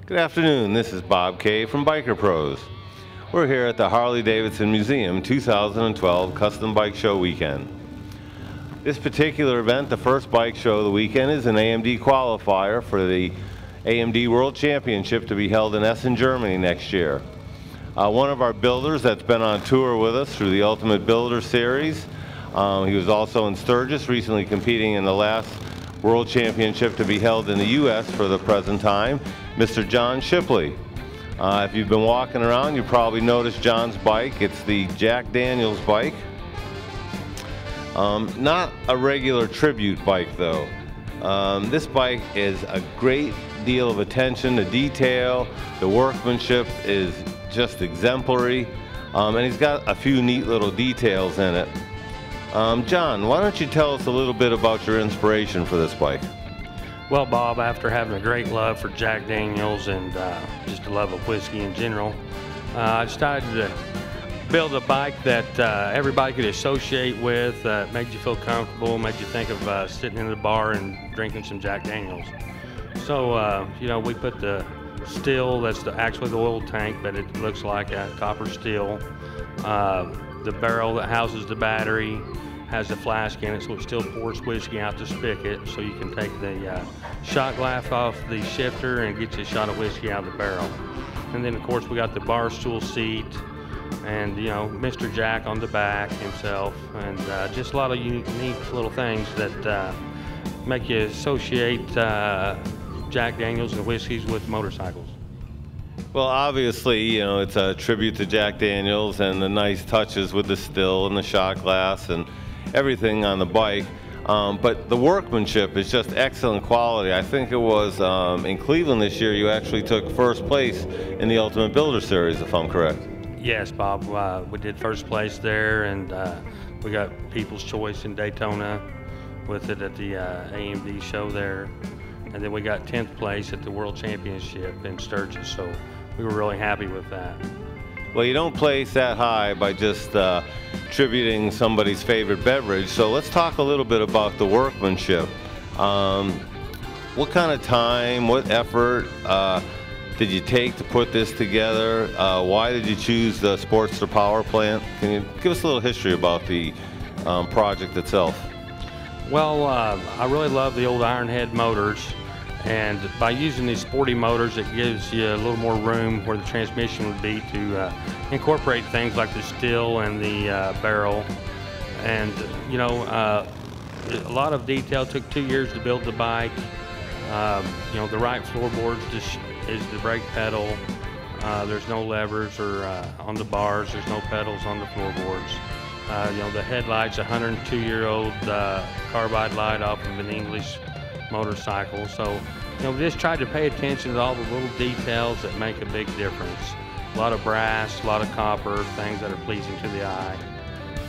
Good afternoon, this is Bob Kay from Biker Pros. We're here at the Harley-Davidson Museum 2012 Custom Bike Show Weekend. This particular event, the first bike show of the weekend, is an AMD qualifier for the AMD World Championship to be held in Essen, Germany next year. One of our builders that's been on tour with us through the Ultimate Builder Series, he was also in Sturgis, recently competing in the last World Championship to be held in the U.S. for the present time, Mr. John Shipley. If you've been walking around, you probably noticed John's bike. It's the Jack Daniels bike. Not a regular tribute bike though. This bike is a great deal of attention to detail. The workmanship is just exemplary, and he's got a few neat little details in it. John, why don't you tell us a little bit about your inspiration for this bike? Well, Bob, after having a great love for Jack Daniels and just a love of whiskey in general, I decided to build a bike that everybody could associate with, made you feel comfortable, made you think of sitting in the bar and drinking some Jack Daniels. So, you know, we put the steel, that's actually the oil tank, but it looks like a copper steel. The barrel that houses the battery has a flask in it, so it still pours whiskey out the spigot, so you can take the shot glass off the shifter and get you a shot of whiskey out of the barrel. And then, of course, we got the bar stool seat, and you know, Mr. Jack on the back himself, and just a lot of unique little things that make you associate Jack Daniels and whiskeys with motorcycles. Well, obviously, you know, it's a tribute to Jack Daniels and the nice touches with the still and the shot glass and everything on the bike. But the workmanship is just excellent quality. I think it was in Cleveland this year you actually took first place in the Ultimate Builder Series, if I'm correct. Yes, Bob. We did first place there, and we got People's Choice in Daytona with it at the AMD show there. And then we got 10th place at the World Championship in Sturgis, so we were really happy with that. Well, you don't place that high by just tributing somebody's favorite beverage, so let's talk a little bit about the workmanship. What kind of time, what effort did you take to put this together? Why did you choose the Sportster power plant? Can you give us a little history about the project itself? Well, I really love the old Ironhead motors, and by using these sporty motors, it gives you a little more room where the transmission would be to incorporate things like the still and the barrel. And you know, a lot of detail. Took 2 years to build the bike. You know, the right floorboards just is the brake pedal. There's no levers or on the bars. There's no pedals on the floorboards. You know, the headlight's a 102-year-old carbide light off of an English motorcycle. So, you know, we just tried to pay attention to all the little details that make a big difference. A lot of brass, a lot of copper, things that are pleasing to the eye,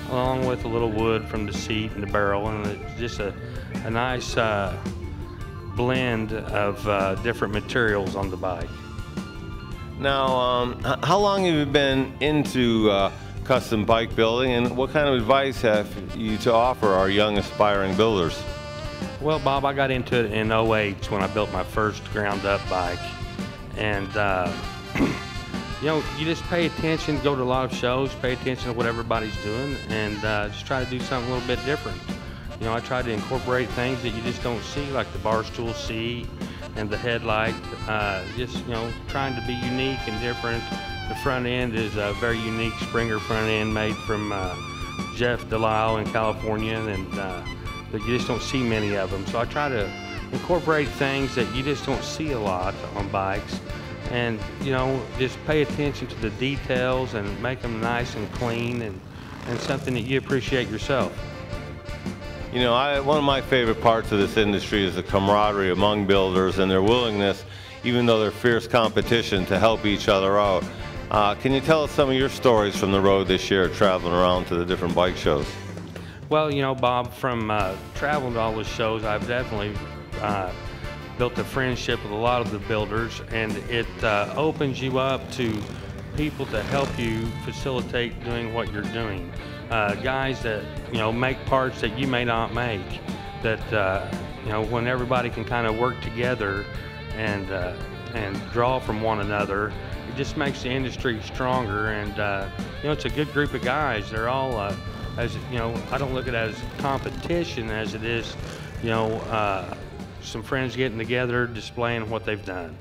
along with a little wood from the seat and the barrel, and it's just a nice blend of different materials on the bike. Now, how long have you been into custom bike building, and what kind of advice have you to offer our young aspiring builders? Well, Bob, I got into it in 08 when I built my first ground-up bike, and you know, you just pay attention, go to a lot of shows, pay attention to what everybody's doing, and just try to do something a little bit different. You know, I try to incorporate things that you just don't see, like the bar stool seat and the headlight. Just, you know, trying to be unique and different. The front end is a very unique Springer front end made from Jeff Delisle in California, and that you just don't see many of them. So I try to incorporate things that you just don't see a lot on bikes, and you know, just pay attention to the details and make them nice and clean, and something that you appreciate yourself. You know, one of my favorite parts of this industry is the camaraderie among builders and their willingness, even though they're fierce competition, to help each other out. Can you tell us some of your stories from the road this year, traveling around to the different bike shows? Well, you know, Bob, from traveling to all the shows, I've definitely built a friendship with a lot of the builders, and it opens you up to people to help you facilitate doing what you're doing. Guys that, you know, make parts that you may not make, that, you know, when everybody can kind of work together and and draw from one another. It just makes the industry stronger, and you know, it's a good group of guys. They're all, as you know, I don't look at it as competition as it is, you know, some friends getting together, displaying what they've done.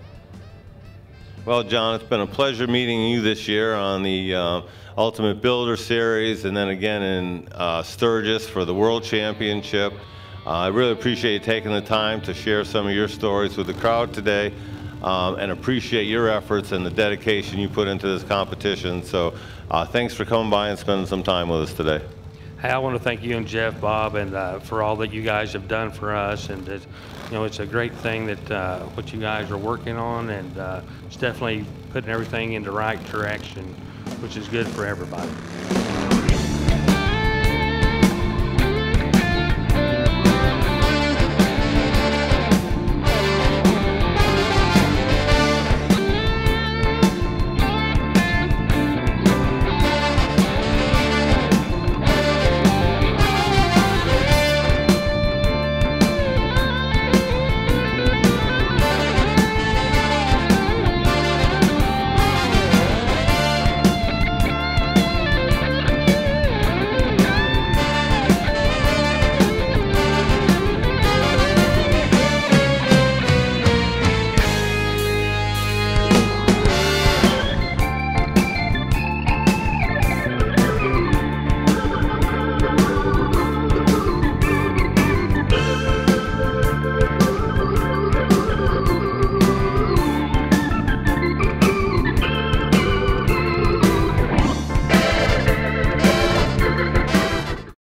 Well, John, it's been a pleasure meeting you this year on the Ultimate Builder Series, and then again in Sturgis for the World Championship. I really appreciate you taking the time to share some of your stories with the crowd today, and appreciate your efforts and the dedication you put into this competition. So thanks for coming by and spending some time with us today. Hey, I want to thank you and Jeff, Bob, and for all that you guys have done for us. And you know, it's a great thing that what you guys are working on, and it's definitely putting everything in the right direction, which is good for everybody.